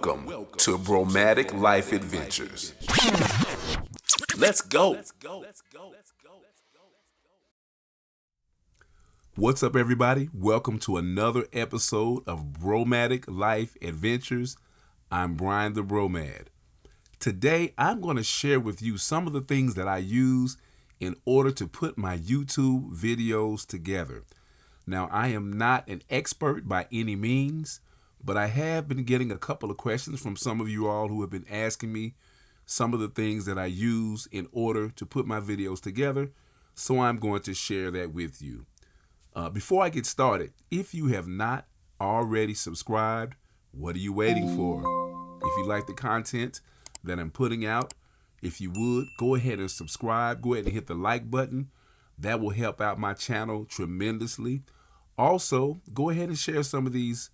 Welcome to Bromadic Life Adventures. Let's go. What's up, everybody? Welcome to another episode of Bromadic Life Adventures. I'm Bwine the Bromad. Today, I'm going to share with you some of the things that I use in order to put my YouTube videos together. Now, I am not an expert by any means, but I have been getting a couple of questions from some of you all who have been asking me some of the things that I use in order to put my videos together, so I'm going to share that with you. Before I get started, if you have not already subscribed, what are you waiting for? If you like the content that I'm putting out, if you would, go ahead and subscribe. Go ahead and hit the like button. That will help out my channel tremendously. Also, go ahead and share some of these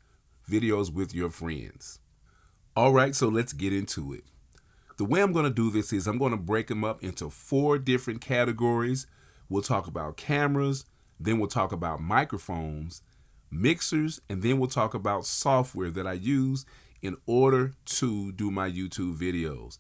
videos with your friends. All right, so let's get into it. The way I'm going to do this is I'm going to break them up into 4 different categories. We'll talk about cameras, then we'll talk about microphones, mixers, and then we'll talk about software that I use in order to do my YouTube videos.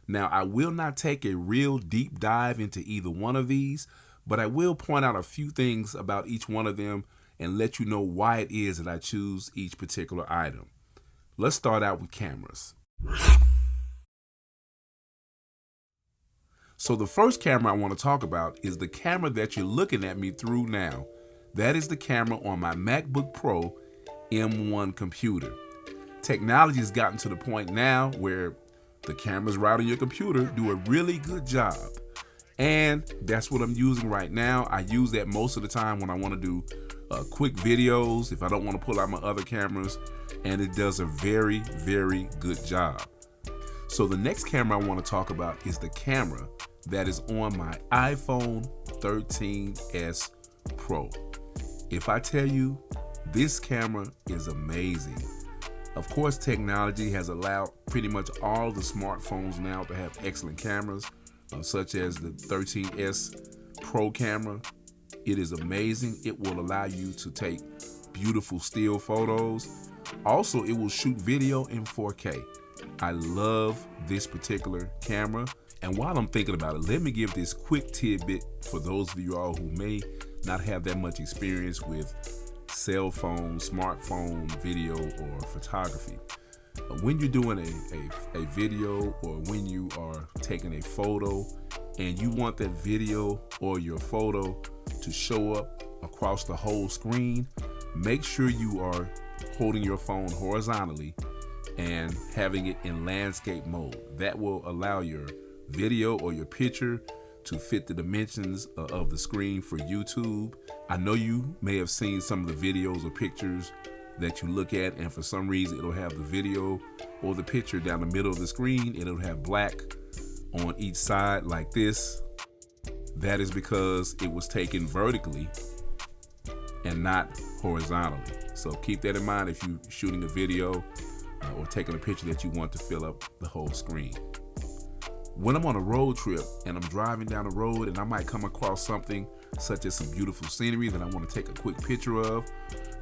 Now, I will not take a real deep dive into either one of these, but I will point out a few things about each one of them and let you know why it is that I choose each particular item. Let's start out with cameras. So the first camera I want to talk about is the camera that you're looking at me through now. That is the camera on my Macbook Pro M1 computer. Technology has gotten to the point now where the cameras right on your computer do a really good job. And that's what I'm using right now. I use that most of the time when I want to do quick videos, if I don't want to pull out my other cameras, and it does a very, very good job. So the next camera I want to talk about is the camera that is on my iPhone 13s Pro. If I tell you, this camera is amazing. Of course, technology has allowed pretty much all the smartphones now to have excellent cameras, such as the 13s Pro camera. It is amazing. It will allow you to take beautiful still photos. Also, it will shoot video in 4K. I love this particular camera. And while I'm thinking about it, let me give this quick tidbit for those of you all who may not have that much experience with cell phone, smartphone, video, or photography. When you're doing a video, or when you are taking a photo and you want that video or your photo to show up across the whole screen, make sure you are holding your phone horizontally and having it in landscape mode. That will allow your video or your picture to fit the dimensions of the screen for YouTube. I know you may have seen some of the videos or pictures that you look at, and for some reason it'll have the video or the picture down the middle of the screen. It'll have black on each side like this. That is because it was taken vertically and not horizontally. So keep that in mind if you're shooting a video or taking a picture that you want to fill up the whole screen. When I'm on a road trip and I'm driving down the road and I might come across something such as some beautiful scenery that I want to take a quick picture of,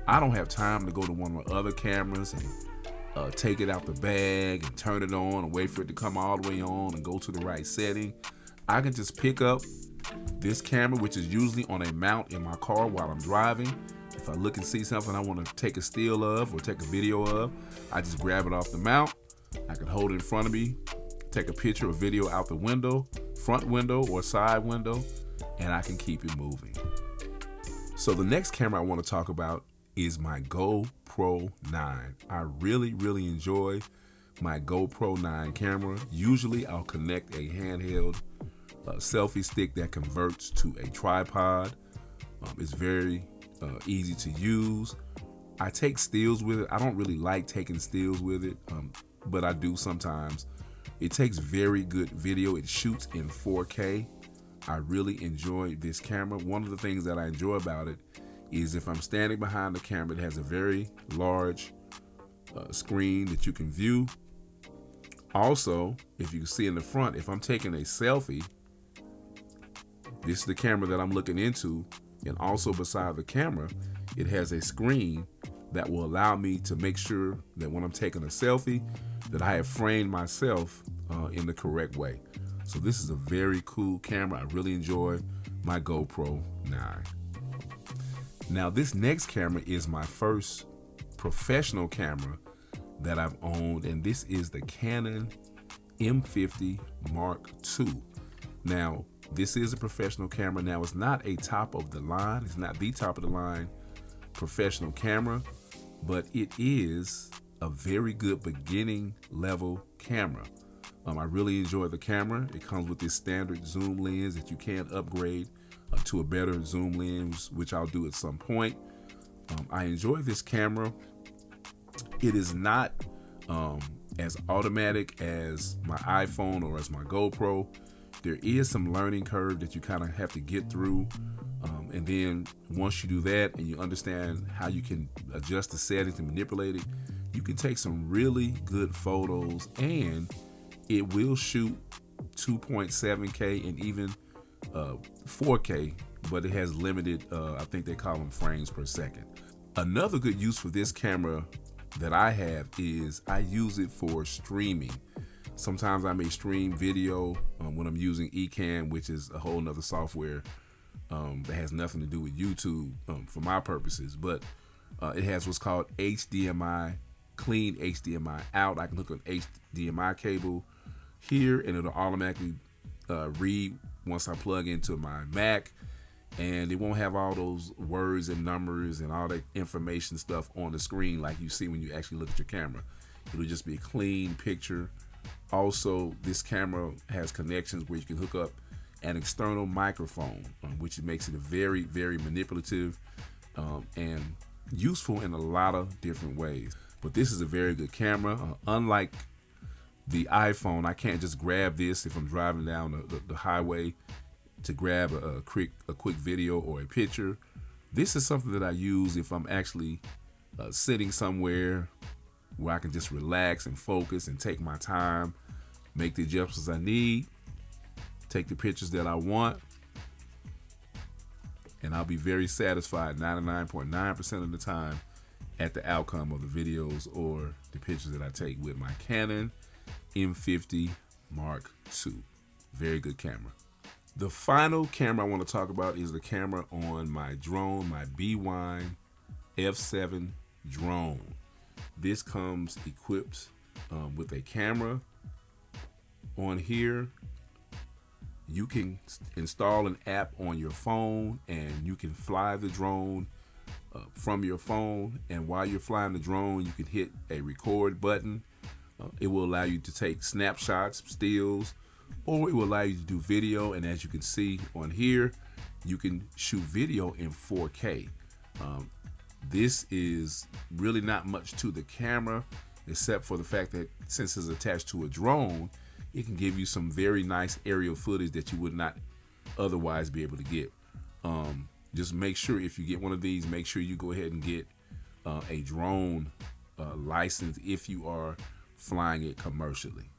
I don't have time to go to one of my other cameras and take it out the bag and turn it on and wait for it to come all the way on and go to the right setting. I can just pick up this camera, which is usually on a mount in my car while I'm driving. If I look and see something I want to take a still of or take a video of, I just grab it off the mount. I can hold it in front of me, take a picture or video out the window, front window or side window, and I can keep it moving. So the next camera I want to talk about is my GoPro 9. I really, really enjoy my GoPro 9 camera. Usually I'll connect a handheld selfie stick that converts to a tripod. It's very easy to use. I take stills with it. I don't really like taking stills with it, but I do sometimes. It takes very good video. It shoots in 4K. I really enjoy this camera. One of the things that I enjoy about it is if I'm standing behind the camera, it has a very large screen that you can view. Also, if you can see in the front, if I'm taking a selfie, this is the camera that I'm looking into, and also beside the camera, it has a screen that will allow me to make sure that when I'm taking a selfie, that I have framed myself in the correct way. So this is a very cool camera. I really enjoy my GoPro 9. Now this next camera is my first professional camera that I've owned, and this is the Canon M50 Mark II. Now this is a professional camera. Now it's not a top of the line, it's not the top of the line professional camera, but it is a very good beginning level camera. I really enjoy the camera. It comes with this standard zoom lens that you can upgrade to a better zoom lens, which I'll do at some point. I enjoy this camera. It is not as automatic as my iPhone or as my GoPro. There is some learning curve that you kind of have to get through. And then once you do that and you understand how you can adjust the settings and manipulate it, you can take some really good photos, and it will shoot 2.7K and even 4K, but it has limited, I think they call them frames per second. Another good use for this camera that I have is I use it for streaming. Sometimes I may stream video when I'm using Ecamm, which is a whole nother software that has nothing to do with YouTube for my purposes, but it has what's called HDMI, clean HDMI out. I can hook an HDMI cable here and it'll automatically read once I plug into my Mac, and it won't have all those words and numbers and all that information stuff on the screen like you see when you actually look at your camera. It'll just be a clean picture. Also, this camera has connections where you can hook up an external microphone, which makes it very, very manipulative and useful in a lot of different ways. But this is a very good camera. Unlike the iPhone, I can't just grab this if I'm driving down the highway to grab a quick video or a picture. This is something that I use if I'm actually sitting somewhere where I can just relax and focus and take my time, make the adjustments I need, take the pictures that I want, and I'll be very satisfied 99.9% of the time at the outcome of the videos or the pictures that I take with my Canon M50 Mark II. Very good camera. The final camera I want to talk about is the camera on my drone, my Bwine F Drone. This comes equipped with a camera. On here, you can install an app on your phone and you can fly the drone from your phone. And while you're flying the drone, you can hit a record button. It will allow you to take snapshots, stills, or it will allow you to do video. And as you can see on here, you can shoot video in 4K. This is really not much to the camera, except for the fact that since it's attached to a drone, it can give you some very nice aerial footage that you would not otherwise be able to get. Just make sure if you get one of these, make sure you go ahead and get a drone license if you are flying it commercially.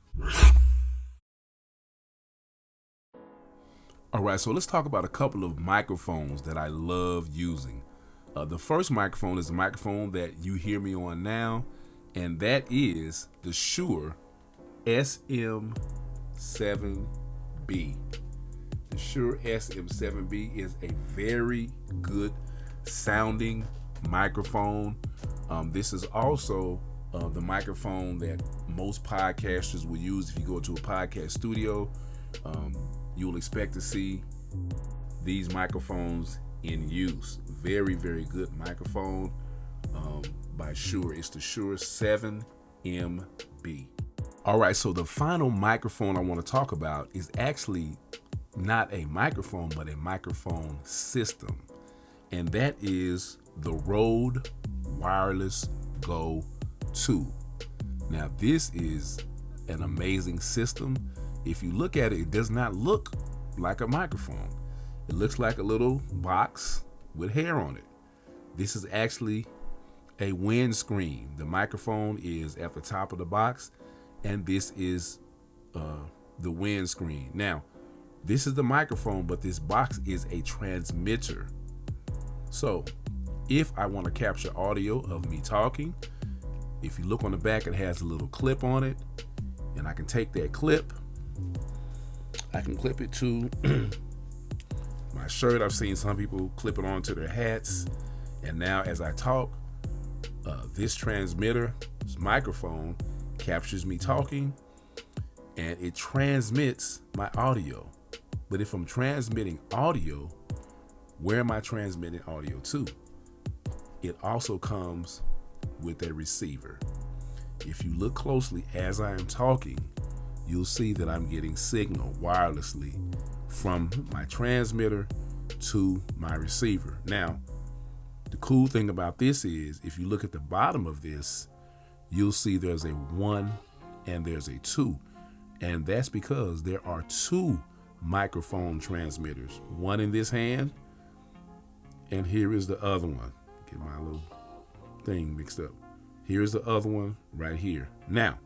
All right, so let's talk about a couple of microphones that I love using. The first microphone is the microphone that you hear me on now, and that is the Shure SM7B. The Shure SM7B is a very good sounding microphone. This is also the microphone that most podcasters will use. If you go to a podcast studio, you'll expect to see these microphones in use. Very, very good microphone by Shure. It's the Shure 7MB. All right, so the final microphone I want to talk about is actually not a microphone, but a microphone system. And that is the Rode Wireless Go 2. Now, this is an amazing system. If you look at it, it does not look like a microphone. It looks like a little box with hair on it. This is actually a windscreen. The microphone is at the top of the box, and this is the windscreen. Now, this is the microphone, but this box is a transmitter. So if I want to capture audio of me talking, if you look on the back, it has a little clip on it, and I can take that clip, I can clip it to my shirt. I've seen some people clip it onto their hats, and now as I talk, this transmitter, this microphone, captures me talking, and it transmits my audio. But if I'm transmitting audio, where am I transmitting audio to? It also comes with a receiver. If you look closely as I am talking, you'll see that I'm getting signal wirelessly from my transmitter to my receiver. Now, the cool thing about this is, if you look at the bottom of this, you'll see there's a 1 and there's a 2. And that's because there are 2 microphone transmitters. One in this hand, and here is the other one. Get my little thing mixed up. Here's the other one right here. Now,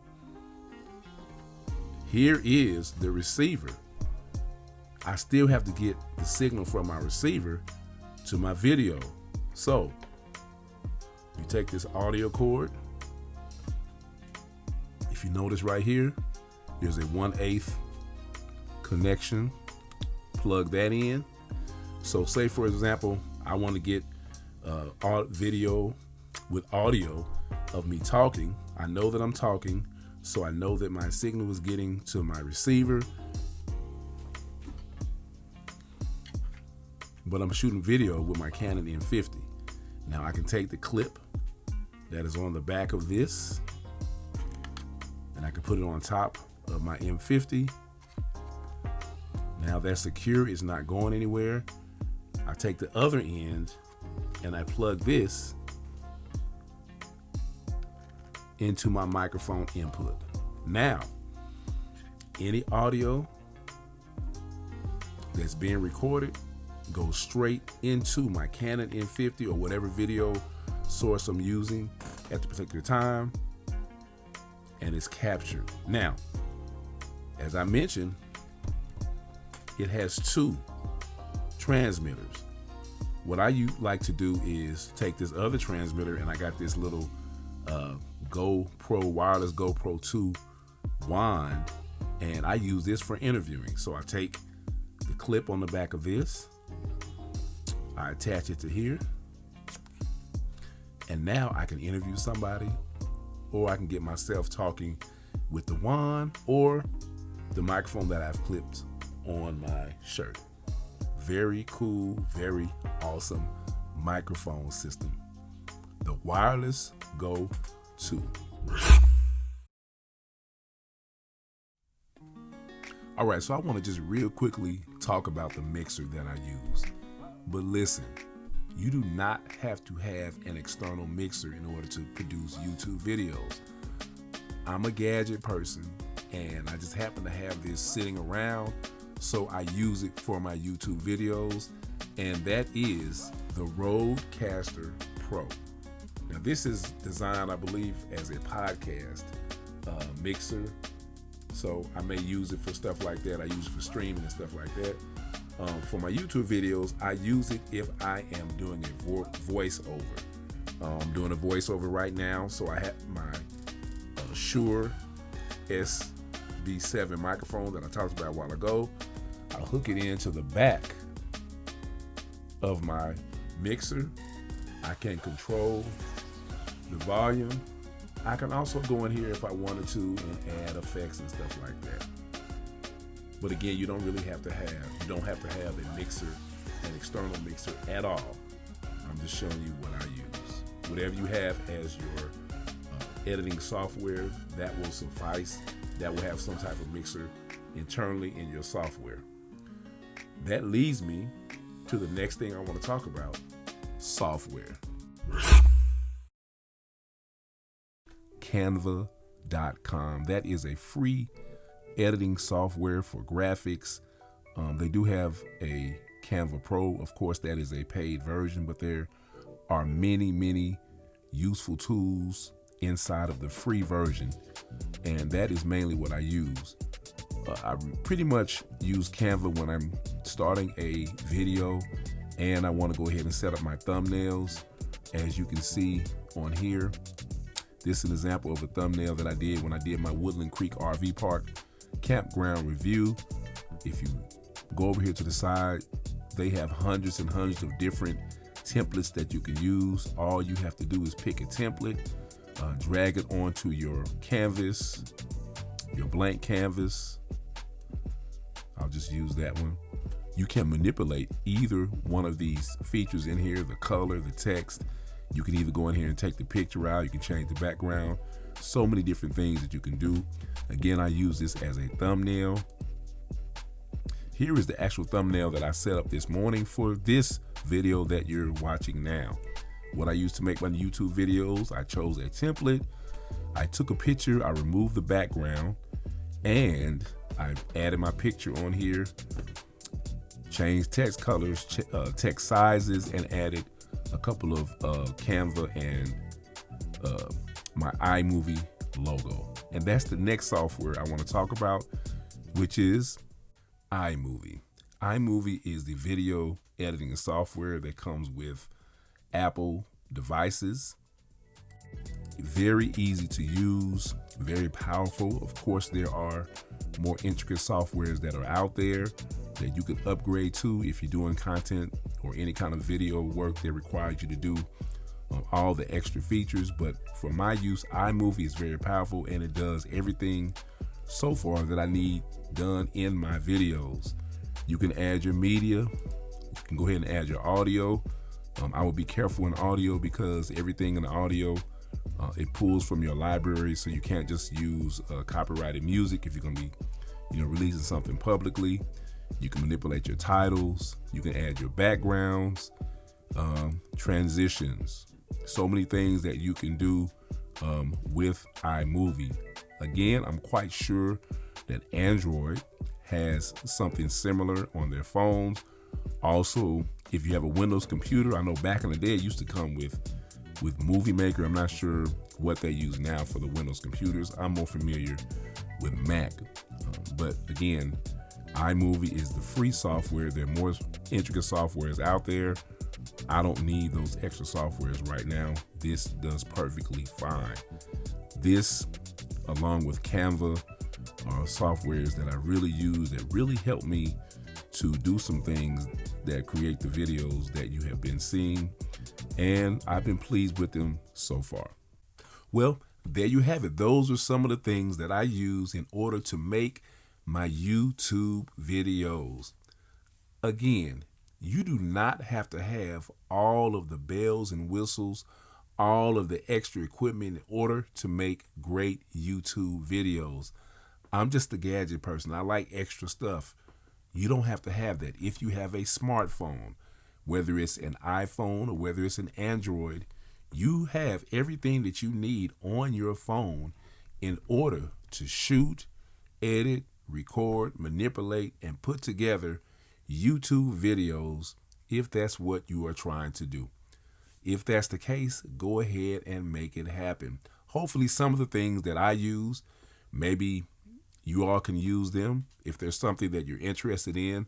here is the receiver. I still have to get the signal from my receiver to my video. So, you take this audio cord. If you notice right here, there's a 1/8 connection. Plug that in. So say, for example, I want to get video with audio of me talking. I know that I'm talking, so I know that my signal is getting to my receiver. But I'm shooting video with my Canon M50. Now I can take the clip that is on the back of this, and I can put it on top of my M50. Now that's secure, it's not going anywhere. I take the other end and I plug this into my microphone input. Now, any audio that's being recorded goes straight into my Canon M50 or whatever video source I'm using at the particular time, and it's captured. Now, as I mentioned, it has 2 transmitters. What I like to do is take this other transmitter, and I got this little wireless GoPro 2 wand, and I use this for interviewing. So I take the clip on the back of this, I attach it to here, and now I can interview somebody, or I can get myself talking with the wand or the microphone that I've clipped on my shirt. Very cool, very awesome microphone system. The wireless Go 2. All right, so I want to just real quickly talk about the mixer that I use. But listen, you do not have to have an external mixer in order to produce YouTube videos. I'm a gadget person, and I just happen to have this sitting around, so I use it for my YouTube videos, and that is the Rodecaster Pro. Now this is designed, I believe, as a podcast mixer, so I may use it for stuff like that. I use it for streaming and stuff like that. For my YouTube videos, I use it if I am doing a voiceover. I'm doing a voiceover right now, so I have my Shure SM microphone that I talked about a while ago. I'll hook it into the back of my mixer. I can control the volume. I can also go in here if I wanted to and add effects and stuff like that. But again, you don't have to have a mixer, an external mixer at all. I'm just showing you what I use. Whatever you have as your editing software, that will suffice. That will have some type of mixer internally in your software. That leads me to the next thing I want to talk about: software. Canva.com. That is a free editing software for graphics. They do have a Canva Pro. Of course, that is a paid version, but there are many useful tools inside of the free version, and that is mainly what I use. I pretty much use Canva when I'm starting a video and I want to go ahead and set up my thumbnails. As you can see on here, this is an example of a thumbnail that I did when I did my Woodland Creek RV Park campground review. If you go over here to the side, they have hundreds and hundreds of different templates that you can use. All you have to do is pick a template, drag it onto your canvas, your blank canvas. I'll just use that one. You can manipulate either one of these features in here, the color, the text. You can either go in here and take the picture out. You can change the background. So many different things that you can do. Again, I use this as a thumbnail. Here is the actual thumbnail that I set up this morning for this video that you're watching now. What I use to make my YouTube videos, I chose a template. I took a picture, I removed the background, and I added my picture on here, changed text colors, text sizes, and added a couple of Canva and my iMovie logo. And that's the next software I want to talk about, which is iMovie. iMovie is the video editing software that comes with Apple devices. Very easy to use, very powerful. Of course, there are more intricate softwares that are out there that you can upgrade to if you're doing content or any kind of video work that requires you to do all the extra features. But for my use, iMovie is very powerful, and it does everything so far that I need done in my videos. You can add your media. You can go ahead and add your audio. I would be careful in audio because everything in the audio, it pulls from your library, so you can't just use copyrighted music if you're going to be, releasing something publicly. You can manipulate your titles. You can add your backgrounds, transitions. So many things that you can do with iMovie. Again, I'm quite sure that Android has something similar on their phones. Also, if you have a Windows computer, I know back in the day it used to come with Movie Maker. I'm not sure what they use now for the Windows computers. I'm more familiar with Mac. But again, iMovie is the free software. There are more intricate softwares out there. I don't need those extra softwares right now. This does perfectly fine. This, along with Canva, are softwares that I really use that really help me to do some things that create the videos that you have been seeing, and I've been pleased with them so far. Well, there you have it. Those are some of the things that I use in order to make my YouTube videos. Again, you do not have to have all of the bells and whistles, all of the extra equipment in order to make great YouTube videos. I'm just a gadget person. I like extra stuff. You don't have to have that. If you have a smartphone, whether it's an iPhone or whether it's an Android, you have everything that you need on your phone in order to shoot, edit, record, manipulate, and put together YouTube videos if that's what you are trying to do. If that's the case, go ahead and make it happen. Hopefully some of the things that I use, maybe you all can use them if there's something that you're interested in.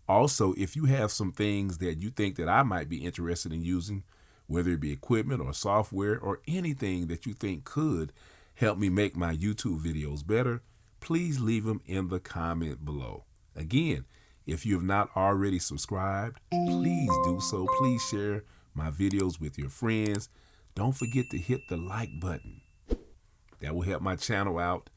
Also, if you have some things that you think that I might be interested in using, whether it be equipment or software or anything that you think could help me make my YouTube videos better, please leave them in the comment below. Again, if you have not already subscribed, please do so. Please share my videos with your friends. Don't forget to hit the like button. That will help my channel out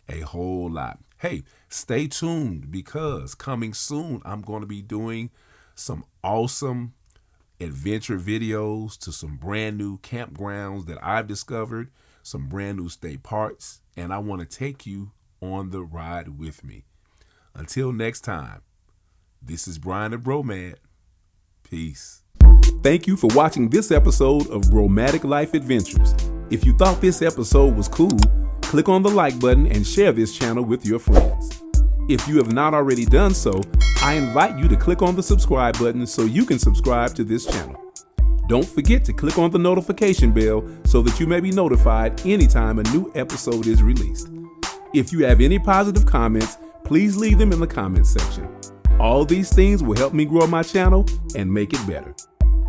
a whole lot. Hey, stay tuned because coming soon, I'm going to be doing some awesome adventure videos to some brand new campgrounds that I've discovered, some brand new state parks, and I want to take you on the ride with me. Until next time, this is Bwine the Bromad. Peace. Thank you for watching this episode of Bromadic Life Adventures. If you thought this episode was cool, click on the like button and share this channel with your friends. If you have not already done so, I invite you to click on the subscribe button so you can subscribe to this channel. Don't forget to click on the notification bell so that you may be notified anytime a new episode is released. If you have any positive comments, please leave them in the comments section. All these things will help me grow my channel and make it better.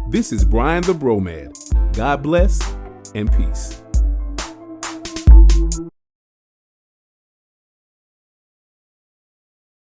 This is Brian the Bromad. God bless and peace.